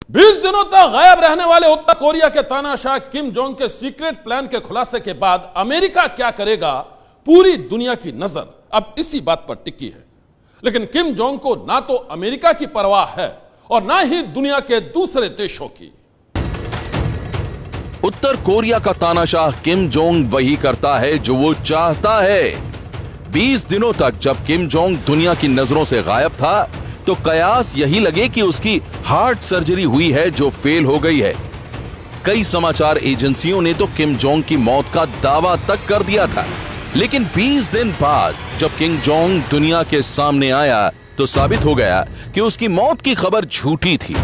20 दिनों तक गायब रहने वाले उत्तर कोरिया के तानाशाह किम जोंग के सीक्रेट प्लान के खुलासे के बाद अमेरिका क्या करेगा, पूरी दुनिया की नजर अब इसी बात पर टिकी है। लेकिन किम जोंग को ना तो अमेरिका की परवाह है और ना ही दुनिया के दूसरे देशों की। उत्तर कोरिया का तानाशाह किम जोंग वही करता है जो वो चाहता है। 20 दिनों तक जब किम जोंग दुनिया की नजरों से गायब था तो कयास यही लगे कि उसकी हार्ट सर्जरी हुई है जो फेल हो गई है। कई समाचार एजेंसियों ने तो किम जोंग की मौत का दावा तक कर दिया था, लेकिन 20 दिन बाद जब किम जोंग दुनिया के सामने आया तो साबित हो गया कि उसकी मौत की खबर झूठी थी।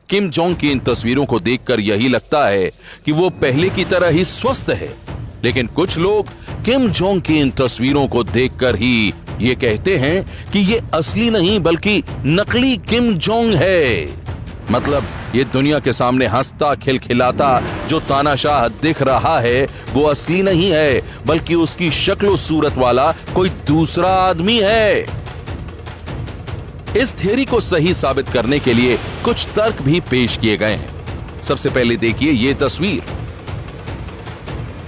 किम जोंग की इन तस्वीरों को देखकर यही लगता है कि वो पहले की तरह ही स्वस्थ है, लेकिन कुछ लोग किम जोंग की इन तस्वीरों को देखकर ही ये कहते हैं कि ये असली नहीं बल्कि नकली किम जोंग है। मतलब ये दुनिया के सामने हंसता खिलखिलाता जो तानाशाह दिख रहा है वो असली नहीं है, बल्कि उसकी शक्ल सूरत वाला कोई दूसरा आदमी है। इस थ्योरी को सही साबित करने के लिए कुछ तर्क भी पेश किए गए हैं। सबसे पहले देखिए ये तस्वीर।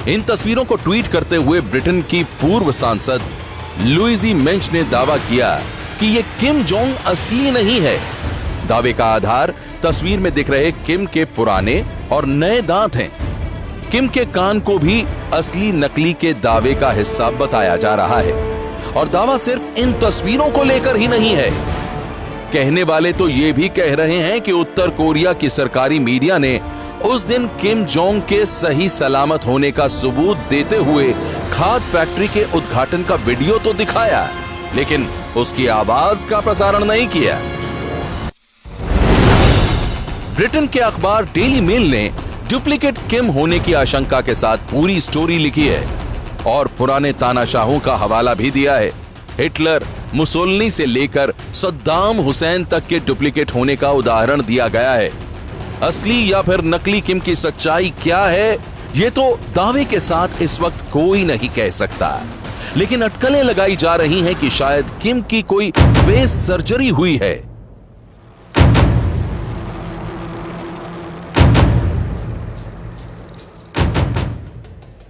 इन तस्वीरों को ट्वीट करते हुए ब्रिटेन की पूर्व सांसद लुइजी मेंच ने दावा किया कि ये किम जोंग असली नहीं है। दावे का आधार तस्वीर में दिख रहे किम के पुराने और नए दांत हैं। किम के कान को भी असली नकली के दावे का हिस्सा बताया जा रहा है, और दावा सिर्फ इन तस्वीरों को लेकर ही नहीं है। कहने वाले तो ये भी कह रहे हैं कि उत्तर कोरिया की सरकारी मीडिया ने उस दिन किम जोंग के सही सलामत होने का सबूत देते हुए खाद फैक्ट्री के उद्घाटन का वीडियो तो दिखाया, लेकिन उसकी आवाज का प्रसारण नहीं किया। ब्रिटेन के अखबार डेली मेल ने डुप्लीकेट किम होने की आशंका के साथ पूरी स्टोरी लिखी है और पुराने तानाशाहों का हवाला भी दिया है। हिटलर, मुसोलिनी से लेकर सद्दाम हुसैन तक के डुप्लीकेट होने का उदाहरण दिया गया है। असली या फिर नकली किम की सच्चाई क्या है, ये तो दावे के साथ इस वक्त कोई नहीं कह सकता, लेकिन अटकलें लगाई जा रही हैं कि शायद किम की कोई फेस सर्जरी हुई है।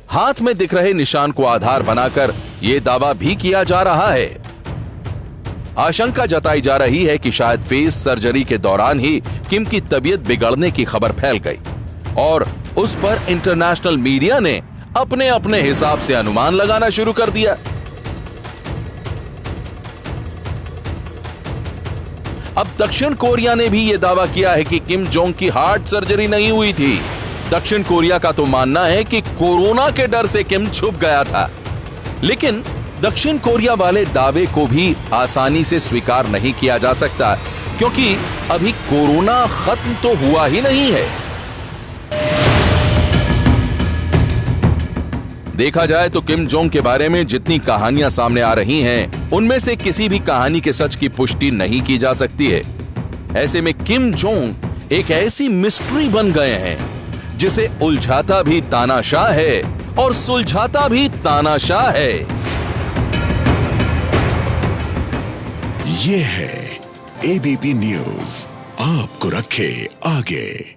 हाथ में दिख रहे निशान को आधार बनाकर यह दावा भी किया जा रहा है। आशंका जताई जा रही है कि शायद फेस सर्जरी के दौरान ही किम की तबीयत बिगड़ने की खबर फैल गई और उस पर इंटरनेशनल मीडिया ने अपने अपने हिसाब से अनुमान लगाना शुरू कर दिया। अब दक्षिण कोरिया ने भी यह दावा किया है कि किम जोंग की हार्ट सर्जरी नहीं हुई थी। दक्षिण कोरिया का तो मानना है कि कोरोना के डर से किम छुप गया था, लेकिन दक्षिण कोरिया वाले दावे को भी आसानी से स्वीकार नहीं किया जा सकता, क्योंकि अभी कोरोना खत्म तो हुआ ही नहीं है। देखा जाए तो किम जोंग के बारे में जितनी कहानियां सामने आ रही हैं, उनमें से किसी भी कहानी के सच की पुष्टि नहीं की जा सकती है। ऐसे में किम जोंग एक ऐसी मिस्ट्री बन गए हैं जिसे उलझाता भी तानाशाह है और सुलझाता भी तानाशाह है। ये है एबीपी न्यूज, आपको रखे आगे।